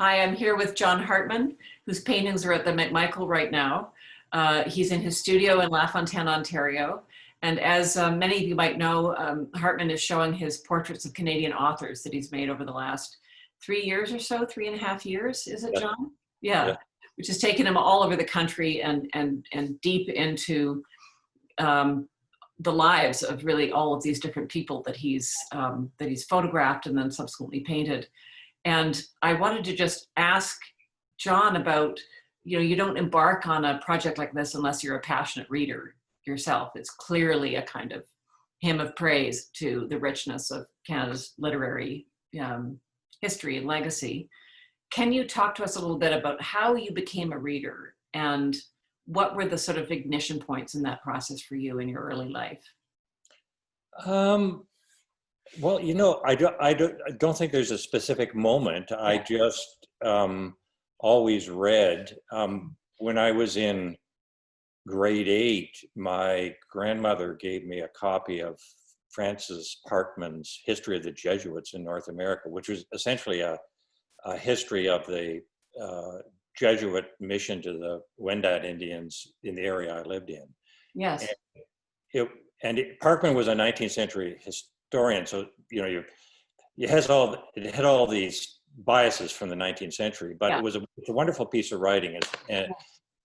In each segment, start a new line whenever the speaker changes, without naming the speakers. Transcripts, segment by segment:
Hi, I'm here with John Hartman, whose paintings are at the McMichael right now. He's in his studio in LaFontaine, Ontario. And as many of you might know, Hartman is showing his portraits of Canadian authors that he's made over the last 3 years or so, 3.5 years, is it, John? Yeah, which has taken him all over the country and deep into the lives of really all of these different people that he's photographed and then subsequently painted. And I wanted to just ask John about, you don't embark on a project like this unless you're a passionate reader yourself. It's clearly a kind of hymn of praise to the richness of Canada's literary history and legacy. Can you talk to us a little bit about how you became a reader and what were the sort of ignition points in that process for you in your early life?
Well, I don't think there's a specific moment. I just always read. When I was in grade 8, my grandmother gave me a copy of Francis Parkman's History of the Jesuits in North America, which was essentially a history of the Jesuit mission to the Wendat Indians in the area I lived in.
Yes.
Parkman was a 19th century historian, so it had all these biases from the 19th century, but it's a wonderful piece of writing, and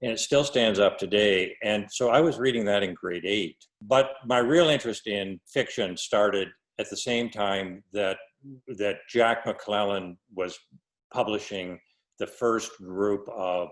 it still stands up today. And so I was reading that in grade 8, but my real interest in fiction started at the same time that Jack McClellan was publishing the first group of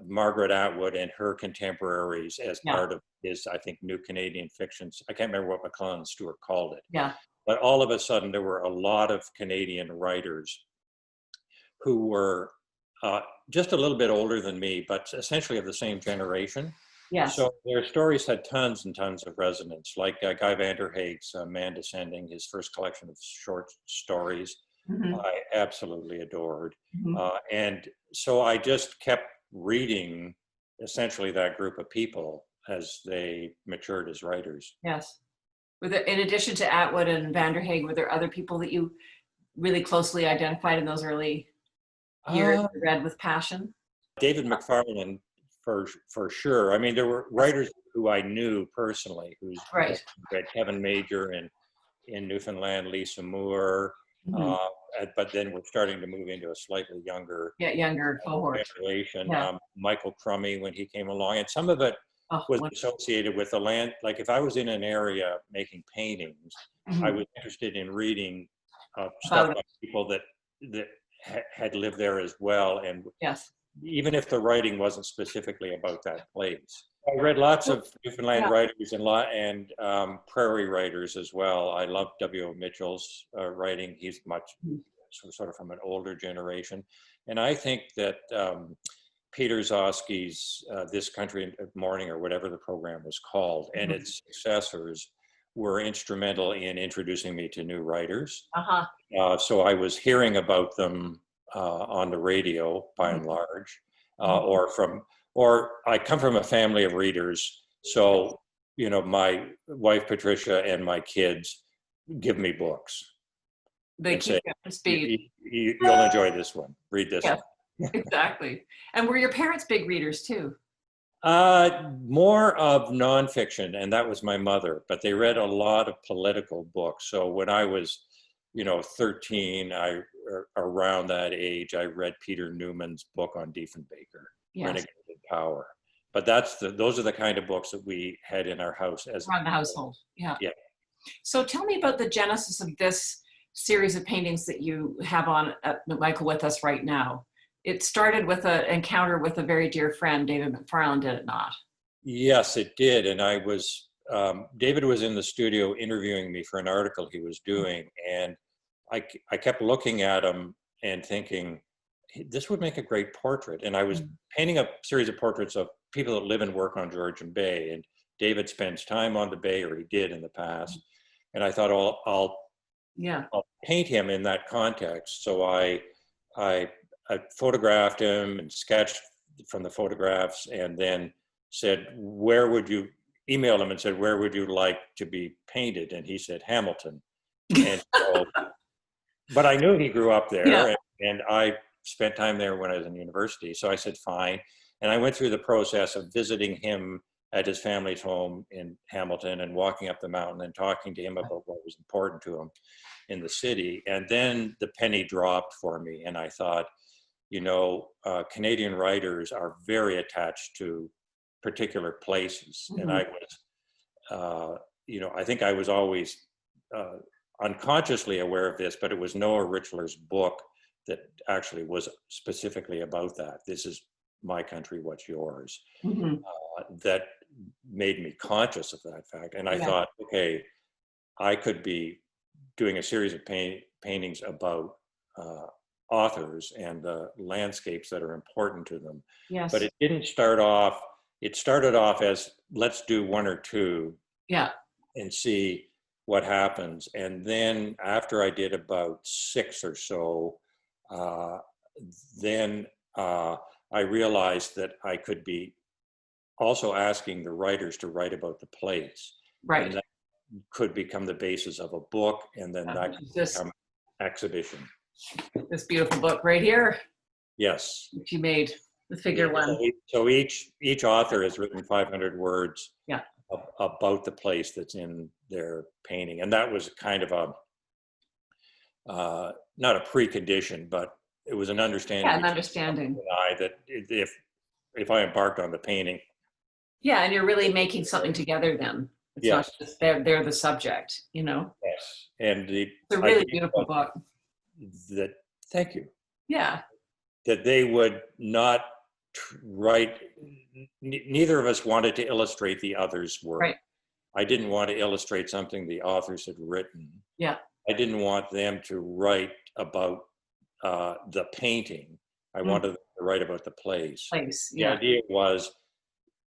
Margaret Atwood and her contemporaries as part of his, I think, New Canadian Fictions. I can't remember what McClellan Stewart called it.
Yeah.
But all of a sudden, there were a lot of Canadian writers who were just a little bit older than me, but essentially of the same generation.
Yes.
So their stories had tons and tons of resonance, like Guy Vanderhaeghe's Man Descending, his first collection of short stories.
Mm-hmm.
I absolutely adored.
Mm-hmm.
And so I just kept reading essentially that group of people as they matured as writers.
Yes. In addition to Atwood and Vanderhaeghe, were there other people that you really closely identified in those early years read with passion?
David McFarlane, for sure. I mean, there were writers who I knew personally, who's read Kevin Major in Newfoundland, Lisa Moore, but then we're starting to move into a slightly younger
cohort
generation. Michael Crummy, when he came along, and some of it was associated with the land. Like if I was in an area making paintings, I was interested in reading stuff by people that had lived there as well. And even if the writing wasn't specifically about that place. I read lots of Newfoundland writers and prairie writers as well. I love W.O. Mitchell's writing. He's much sort of from an older generation. And I think that Peter Zosky's This Country in Morning, or whatever the program was called, and its successors were instrumental in introducing me to new writers. So I was hearing about them on the radio by and large, or I come from a family of readers. So, my wife, Patricia, and my kids give me books.
They keep you up to speed.
You'll enjoy this one. Read this one.
Exactly. And were your parents big readers too?
More of nonfiction, and that was my mother, but they read a lot of political books. So when I was, 13, around that age, I read Peter Newman's book on Diefenbaker, Renegade in Power. But those are the kind of books that we had in our house
around the household. Yeah. So tell me about the genesis of this series of paintings that you have on at McMichael with us right now. It started with an encounter with a very dear friend, David McFarlane, did it not?
Yes, it did. And David was in the studio interviewing me for an article he was doing. And I kept looking at him and thinking, this would make a great portrait. And I was painting a series of portraits of people that live and work on Georgian Bay. And David spends time on the Bay, or he did in the past. And I thought, I'll paint him in that context. So I photographed him and sketched from the photographs, and then emailed him and said, where would you like to be painted? And he said, Hamilton. And so, but I knew he grew up there, and I spent time there when I was in university. So I said, fine. And I went through the process of visiting him at his family's home in Hamilton and walking up the mountain and talking to him about what was important to him in the city. And then the penny dropped for me. And I thought, you know, Canadian writers are very attached to particular places. Mm-hmm. And I was, you know, I think I was always unconsciously aware of this, but it was Noah Richler's book that actually was specifically about that. This is my country, what's yours? Mm-hmm. That made me conscious of that fact. And I thought, okay, I could be doing a series of paintings about authors and the landscapes that are important to them. Yes. But it didn't start off, it started off as, let's do one or two and see what happens. And then after I did about 6 or so, then I realized that I could be also asking the writers to write about the place. Right. And that could become the basis of a book, and then that could become exhibition.
This beautiful book right here.
Yes.
Which you made, the figure one.
So each author has written 500 words about the place that's in their painting. And that was kind of a, not a precondition, but it was an understanding.
Yeah, an understanding.
That if I embarked on the painting.
Yeah, and you're really making something together then. It's not just they're the subject, you know?
Yes. And
it's a really beautiful book.
Thank you.
Yeah.
That they would not write, neither of us wanted to illustrate the other's work. Right. I didn't want to illustrate something the authors had written. Yeah. I didn't want them to write about the painting. I wanted them to write about the place. The idea was,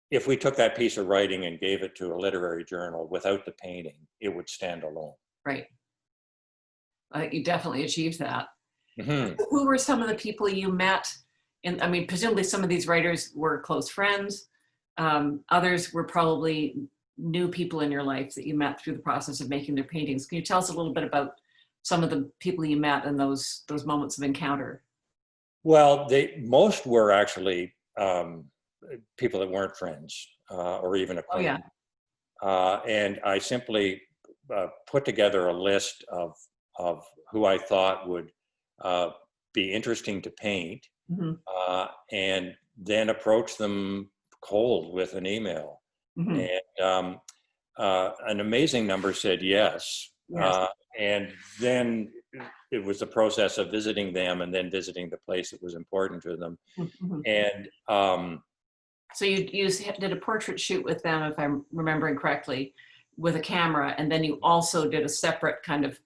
if we took that piece of writing and gave it to a literary journal without the painting, it would stand alone. Right.
You definitely achieved that. Mm-hmm. Who were some of the people you met? And I mean, presumably some of these writers were close friends. Others were probably new people in your life that you met through the process of making their paintings. Can you tell us a little bit about some of the people you met and those moments of encounter?
Well, most were actually people that weren't friends or even acquaintances. Oh, yeah. And I simply put together a list of who I thought would be interesting to paint, and then approach them cold with an email. Mm-hmm. And an amazing number said yes. And then it was the process of visiting them and then visiting the place that was important to them. Mm-hmm. And
so you did a portrait shoot with them, if I'm remembering correctly, with a camera, and then you also did a separate kind of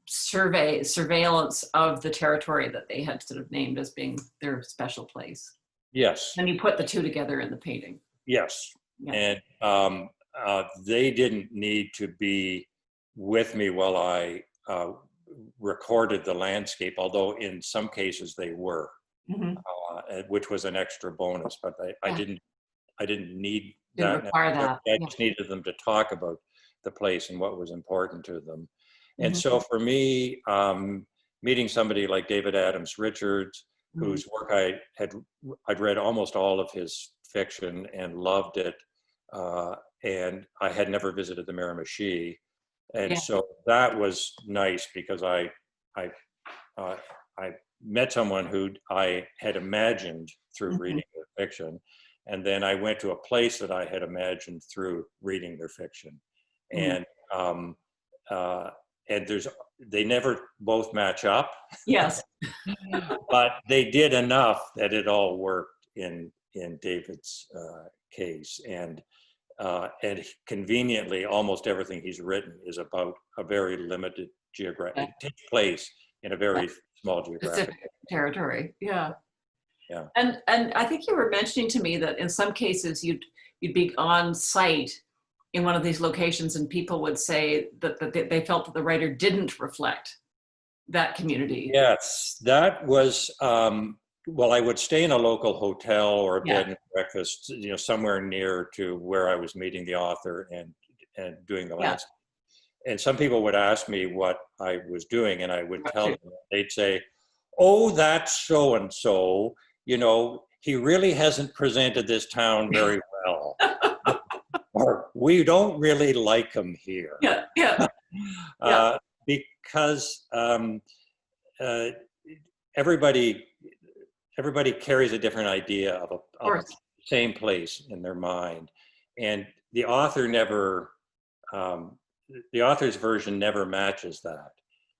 surveillance of the territory that they had sort of named as being their special place.
Yes.
And you put the two together in the painting.
Yes. Yeah. And they didn't need to be with me while I recorded the landscape, although in some cases they were. Mm-hmm. Which was an extra bonus, but I didn't need that.
Require that.
I just needed them to talk about the place and what was important to them. And so for me, meeting somebody like David Adams Richards, whose work I'd read almost all of his fiction and loved it, and I had never visited the Miramichi, and so that was nice because I met someone who I had imagined through reading their fiction. And then I went to a place that I had imagined through reading their fiction. And they never both match up.
Yes.
But they did enough that it all worked in David's case. And conveniently, almost everything he's written is about a very limited geographic, it takes place in a very small geographic
territory. Yeah. Yeah. And I think you were mentioning to me that in some cases you'd be on site in one of these locations and people would say that they felt that the writer didn't reflect that community.
Yes, that was, well, I would stay in a local hotel or a bed and breakfast, somewhere near to where I was meeting the author and doing the landscape. And some people would ask me what I was doing, and I would tell them. They'd say, oh, that's so-and-so, you know, he really hasn't presented this town very well. Or we don't really like him here.
Yeah, yeah, yeah.
Because everybody carries a different idea of a same place in their mind, and the author never, the author's version never matches that.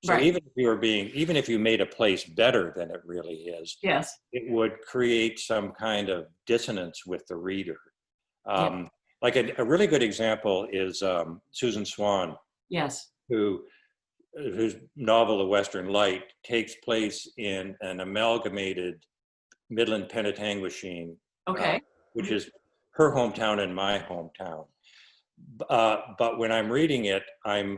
So
Right.
even if you made a place better than it really is,
Yes.
it would create some kind of dissonance with the reader.
Yeah.
Like a really good example is Susan Swan,
Yes.
whose novel The Western Light takes place in an amalgamated Midland Penetanguishene,
Okay.
which is her hometown and my hometown. But when I'm reading it, I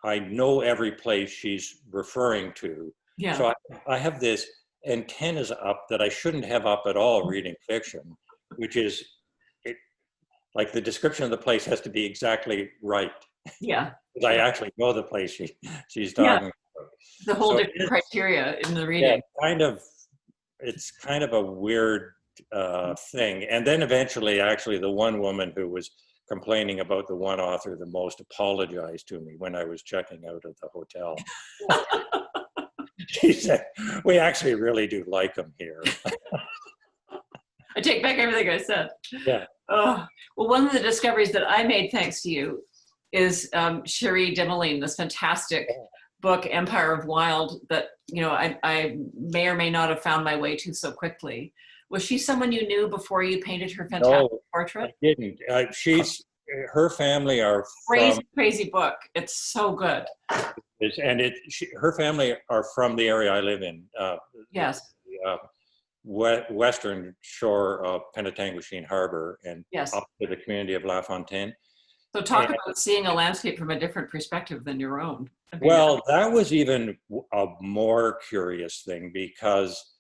know every place she's referring to.
Yeah.
So I have this antennas up that I shouldn't have up at all reading fiction, which is like the description of the place has to be exactly right.
Yeah.
Because I actually know the place she's talking about.
The whole different criteria in the reading.
Yeah, it's kind of a weird thing. And then eventually, actually, the one woman who was complaining about the one author the most apologized to me when I was checking out of the hotel. She said, we actually really do like him here.
I take back everything I said.
Yeah.
Oh, well, one of the discoveries that I made thanks to you is Cherie Dimaline, this fantastic book, Empire of Wild, that, you know, I may or may not have found my way to so quickly. Was she someone you knew before you painted her fantastic portrait?
I didn't. Her family are
crazy book. It's so good.
And her family are from the area I live in.
Yes.
Western shore of Penetanguishene Harbor and
yes.
up to the community of La Fontaine.
So talk about seeing a landscape from a different perspective than your own.
Well, that was even a more curious thing because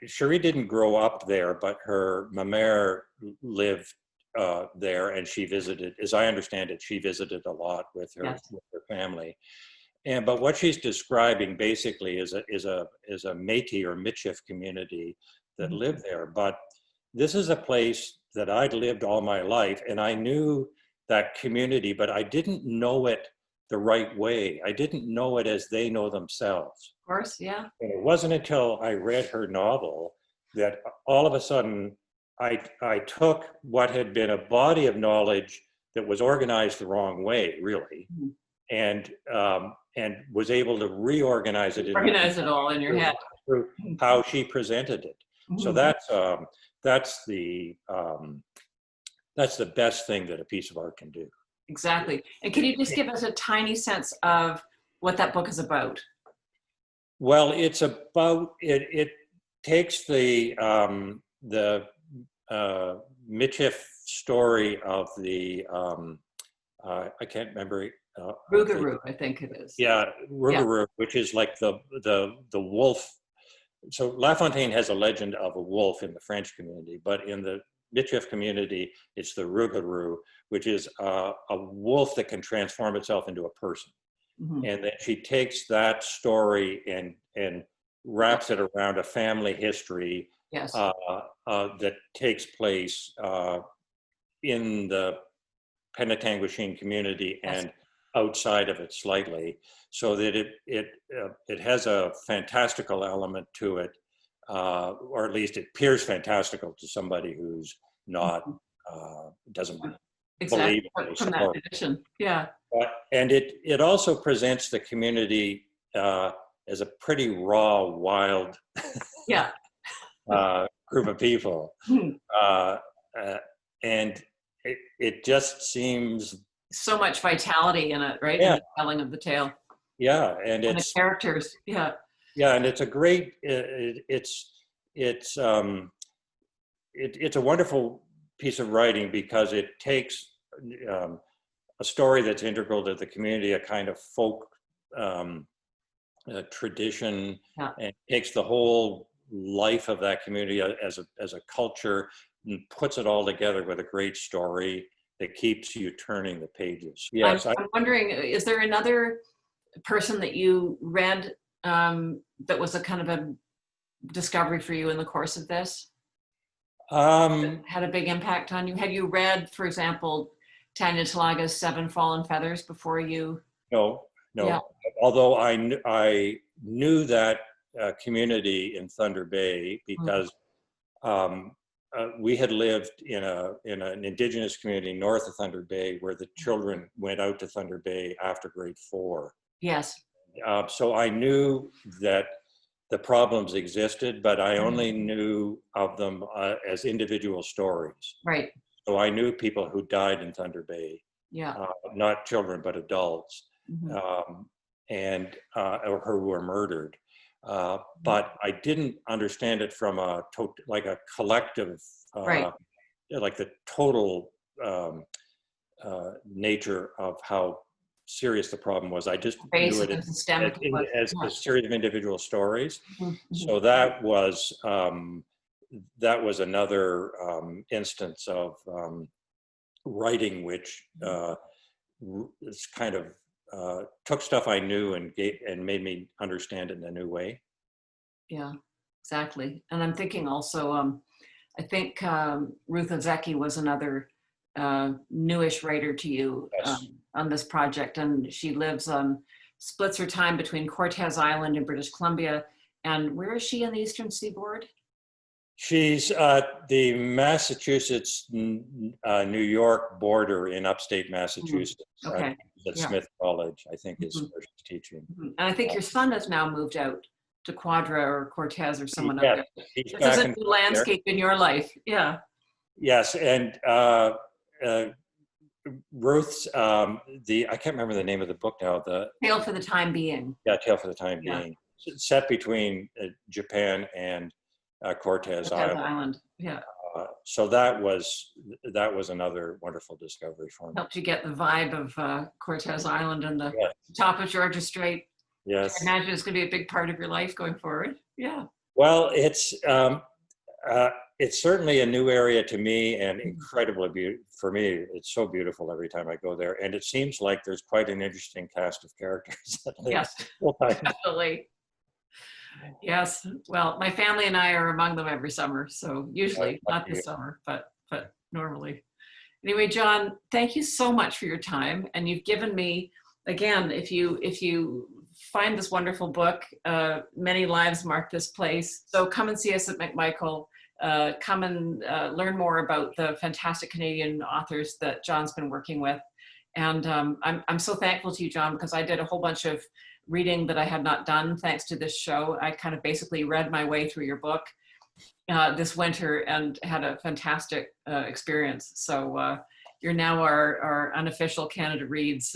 Cherie didn't grow up there, but her mère lived there, and she visited, as I understand it, she visited a lot with her,
yes.
with her family. But what she's describing basically is a Métis or Michif community that mm-hmm. lived there. But this is a place that I'd lived all my life, and I knew that community, but I didn't know it the right way. I didn't know it as they know themselves.
Of course, yeah.
And it wasn't until I read her novel that all of a sudden I took what had been a body of knowledge that was organized the wrong way, really, mm-hmm. and was able to reorganize it.
Organize it all in your head.
Through how she presented it. Mm-hmm. So that's the best thing that a piece of art can do.
Exactly. And can you just give us a tiny sense of what that book is about?
Well, it's about it takes the Michif story of the I can't remember.
Rougarou, I think it is.
Yeah, Rougarou, yeah. Which is like the wolf. So La Fontaine has a legend of a wolf in the French community, but in the Michif community, it's the Rougarou, which is a wolf that can transform itself into a person. Mm-hmm. And then she takes that story and wraps it around a family history
yes.
That takes place in the Penetanguishene community yes. and outside of it slightly, so that it has a fantastical element to it, or at least it appears fantastical to somebody who's not doesn't
exactly.
believe
from that tradition. Yeah.
And it also presents the community as a pretty raw, wild
yeah.
group of people, and it just seems
so much vitality in it, right?
Yeah.
In the telling of the tale.
Yeah, and
the characters. Yeah.
Yeah, and it's a great. It's a wonderful piece of writing because it takes a story that's integral to the community, a kind of folk tradition, yeah. and takes the whole life of that community as a culture and puts it all together with a great story that keeps you turning the pages. Yes,
I'm wondering, is there another person that you read that was a kind of a discovery for you in the course of this? Had a big impact on you? Had you read, for example, Tanya Talaga's Seven Fallen Feathers before you?
No.
Yeah.
Although I knew that community in Thunder Bay because we had lived in an indigenous community north of Thunder Bay where the children went out to Thunder Bay after grade 4.
Yes.
So I knew that the problems existed, but I only knew of them as individual stories.
Right.
So I knew people who died in Thunder Bay.
Yeah.
Not children, but adults, and or who were murdered. But I didn't understand it from like a collective, like the total nature of how serious the problem was. I just knew it as a series of individual stories. So that was another instance of writing which it's kind of took stuff I knew and made me understand it in a new way.
Yeah, exactly. And I'm thinking also, I think Ruth Ozeki was another newish writer to you.
Yes.
On this project, and she splits her time between Cortez Island in British Columbia, and where is she on the Eastern Seaboard?
She's at the Massachusetts, New York border in upstate Massachusetts.
Okay.
At Smith College, I think is where she's teaching.
And I think your son has now moved out to Quadra or Cortez or someone up there.
This
is a new landscape in your life. Yeah.
Yes, and Ruth's I can't remember the name of the book now. The
Tale for the Time Being.
Yeah, Tale for the Time Being. Set between Japan and Cortez Island.
Yeah.
So that was another wonderful discovery for me.
Helped you get the vibe of Cortez Island and the top of Georgia Strait.
Yes.
I imagine it's going to be a big part of your life going forward. Yeah.
Well, it's certainly a new area to me and incredibly beautiful. For me, it's so beautiful every time I go there. And it seems like there's quite an interesting cast of characters.
Yes, definitely. Yes. Well, my family and I are among them every summer. So usually not this summer, but normally. Anyway, John, thank you so much for your time. And you've given me, again, if you find this wonderful book, Many Lives Mark This Place. So come and see us at McMichael. Come and learn more about the fantastic Canadian authors that John's been working with. And I'm so thankful to you, John, because I did a whole bunch of reading that I had not done thanks to this show. I kind of basically read my way through your book this winter and had a fantastic experience. So you're now our unofficial Canada Reads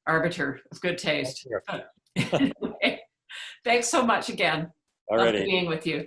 arbiter of good taste. Anyway, thanks so much again.
Alrighty.
Love being with you.